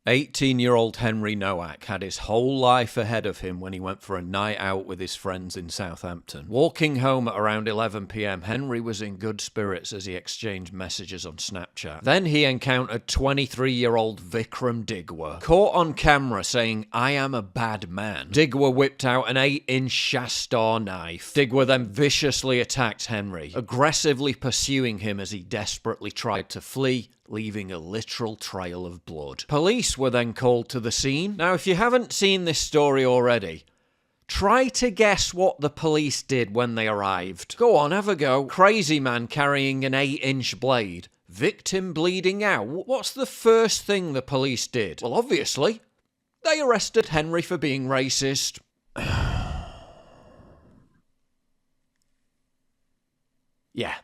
18-year-old Henry Nowak had his whole life ahead of him when he went for a night out with his friends in Southampton. Walking home at around 11 p.m, Henry was in good spirits as he exchanged messages on Snapchat. Then he encountered 23-year-old Vikram Digwa, caught on camera saying, "I am a bad man." Digwa whipped out an 8-inch Shastar knife. Digwa then viciously attacked Henry, aggressively pursuing him as he desperately tried to flee, leaving a literal trail of blood. Police were then called to the scene. Now, if you haven't seen this story already, try to guess what the police did when they arrived. Go on, have a go. Crazy man carrying an 8-inch blade. Victim bleeding out. What's the first thing the police did? Well, obviously, they arrested Henry for being racist. Yeah.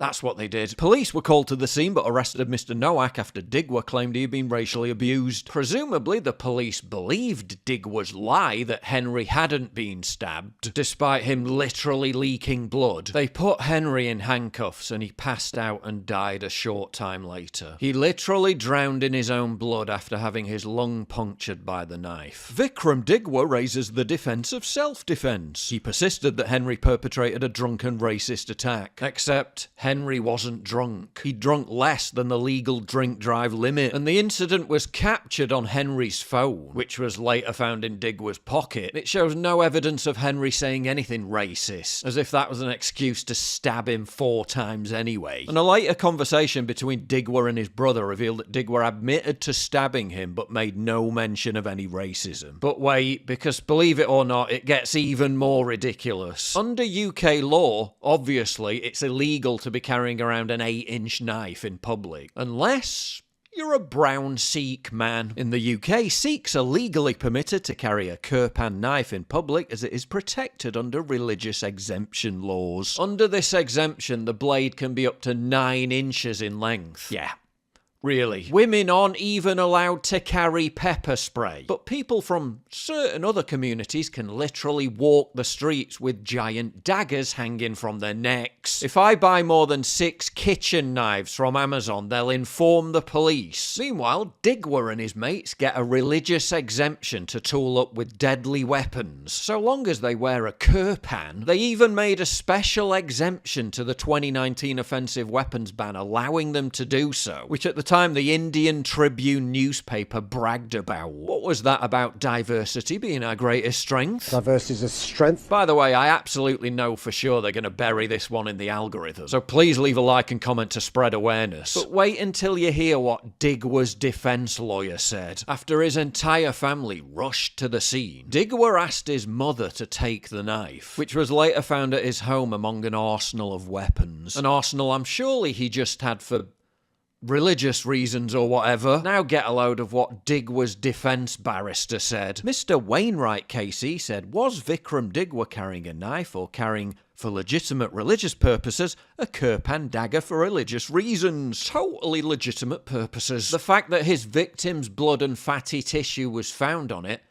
That's what they did. Police were called to the scene but arrested Mr. Nowak after Digwa claimed he had been racially abused. Presumably, the police believed Digwa's lie that Henry hadn't been stabbed, despite him literally leaking blood. They put Henry in handcuffs and he passed out and died a short time later. He literally drowned in his own blood after having his lung punctured by the knife. Vikram Digwa raises the defense of self-defense. He persisted that Henry perpetrated a drunken racist attack, except Henry wasn't drunk. He'd drunk less than the legal drink-drive limit, and the incident was captured on Henry's phone, which was later found in Digwa's pocket. It shows no evidence of Henry saying anything racist, as if that was an excuse to stab him 4 times anyway. And a later conversation between Digwa and his brother revealed that Digwa admitted to stabbing him, but made no mention of any racism. But wait, because believe it or not, it gets even more ridiculous. Under UK law, obviously, it's illegal to be carrying around an 8-inch knife in public, unless you're a brown Sikh man. In the UK, Sikhs are legally permitted to carry a kirpan knife in public as it is protected under religious exemption laws. Under this exemption, the blade can be up to 9 inches in length. Yeah. Really. Women aren't even allowed to carry pepper spray. But people from certain other communities can literally walk the streets with giant daggers hanging from their necks. If I buy more than 6 kitchen knives from Amazon, they'll inform the police. Meanwhile, Digwa and his mates get a religious exemption to tool up with deadly weapons, so long as they wear a kirpan. They even made a special exemption to the 2019 offensive weapons ban, allowing them to do so, which at the time the Indian Tribune newspaper bragged about. What was that about diversity being our greatest strength? Diversity is a strength. By the way, I absolutely know for sure they're going to bury this one in the algorithm, so please leave a like and comment to spread awareness. But wait until you hear what Digwa's defense lawyer said. After his entire family rushed to the scene, Digwa asked his mother to take the knife, which was later found at his home among an arsenal of weapons. An arsenal I'm surely he just had for religious reasons or whatever. Now get a load of what Digwa's defense barrister said. Mr. Wainwright KC said, was Vikram Digwa carrying a knife or carrying, for legitimate religious purposes, a kirpan dagger for religious reasons? Totally legitimate purposes. The fact that his victim's blood and fatty tissue was found on it,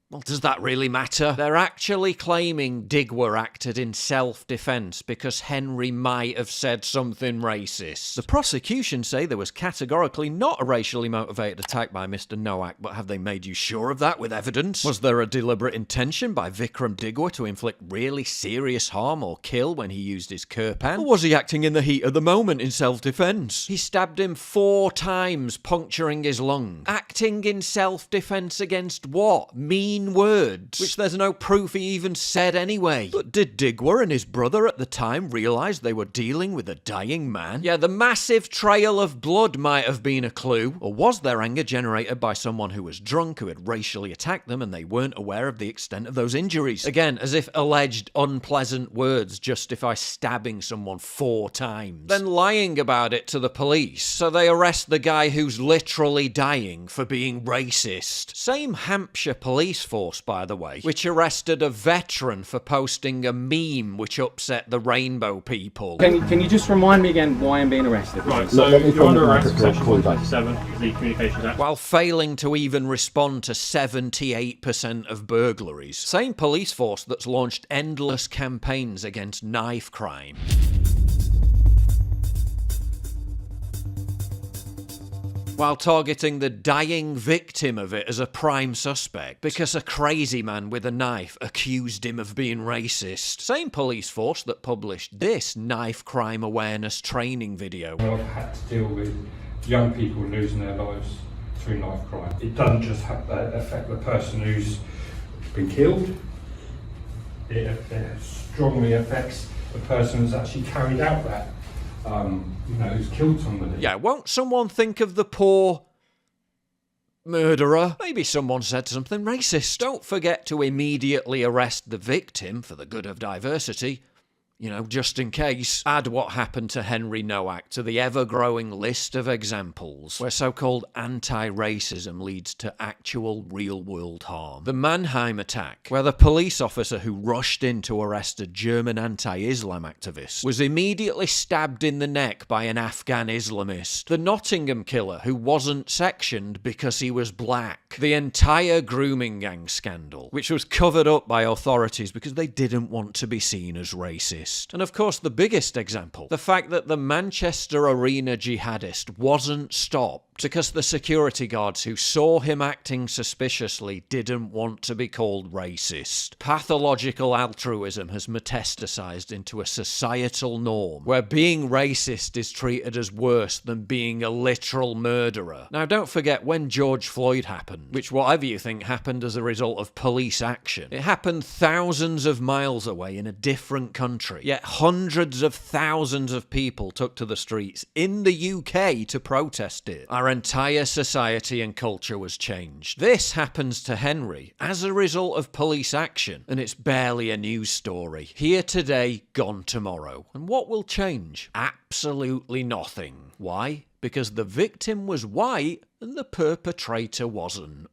well, does that really matter? They're actually claiming Digwa acted in self-defense because Henry might have said something racist. The prosecution say there was categorically not a racially motivated attack by Mr. Nowak, but have they made you sure of that with evidence? Was there a deliberate intention by Vikram Digwa to inflict really serious harm or kill when he used his kirpan? Or was he acting in the heat of the moment in self-defense? He stabbed him 4 times, puncturing his lung. Acting in self-defense against what? Mean words, which there's no proof he even said anyway. But did Digwa and his brother at the time realise they were dealing with a dying man? Yeah, the massive trail of blood might have been a clue. Or was their anger generated by someone who was drunk, who had racially attacked them, and they weren't aware of the extent of those injuries? Again, as if alleged unpleasant words justify stabbing someone 4 times, then lying about it to the police, so they arrest the guy who's literally dying for being racist. Same Hampshire police force, by the way, which arrested a veteran for posting a meme which upset the rainbow people. Can you just remind me again why I'm being arrested? Right, so you're under arrest for section 127 of the Communications Act. While failing to even respond to 78% of burglaries. Same police force that's launched endless campaigns against knife crime. while targeting the dying victim of it as a prime suspect because a crazy man with a knife accused him of being racist. Same police force that published this knife crime awareness training video. I've had to deal with young people losing their lives through knife crime. It doesn't just affect the person who's been killed, it strongly affects the person who's actually carried out that, who's killed somebody. Yeah, won't someone think of the poor murderer? Maybe someone said something racist. Don't forget to immediately arrest the victim for the good of diversity. Just in case. Add what happened to Henry Nowak to the ever-growing list of examples where so-called anti-racism leads to actual real-world harm. The Mannheim attack, where the police officer who rushed in to arrest a German anti-Islam activist was immediately stabbed in the neck by an Afghan Islamist. The Nottingham killer who wasn't sectioned because he was black. The entire grooming gang scandal, which was covered up by authorities because they didn't want to be seen as racist. And of course the biggest example, the fact that the Manchester Arena jihadist wasn't stopped because the security guards who saw him acting suspiciously didn't want to be called racist. Pathological altruism has metastasized into a societal norm where being racist is treated as worse than being a literal murderer. Now don't forget when George Floyd happened, which whatever you think happened as a result of police action, it happened thousands of miles away in a different country. Yet hundreds of thousands of people took to the streets in the UK to protest it. Our entire society and culture was changed. This happens to Henry as a result of police action, and it's barely a news story. Here today, gone tomorrow. And what will change? Absolutely nothing. Why? Because the victim was white and the perpetrator wasn't.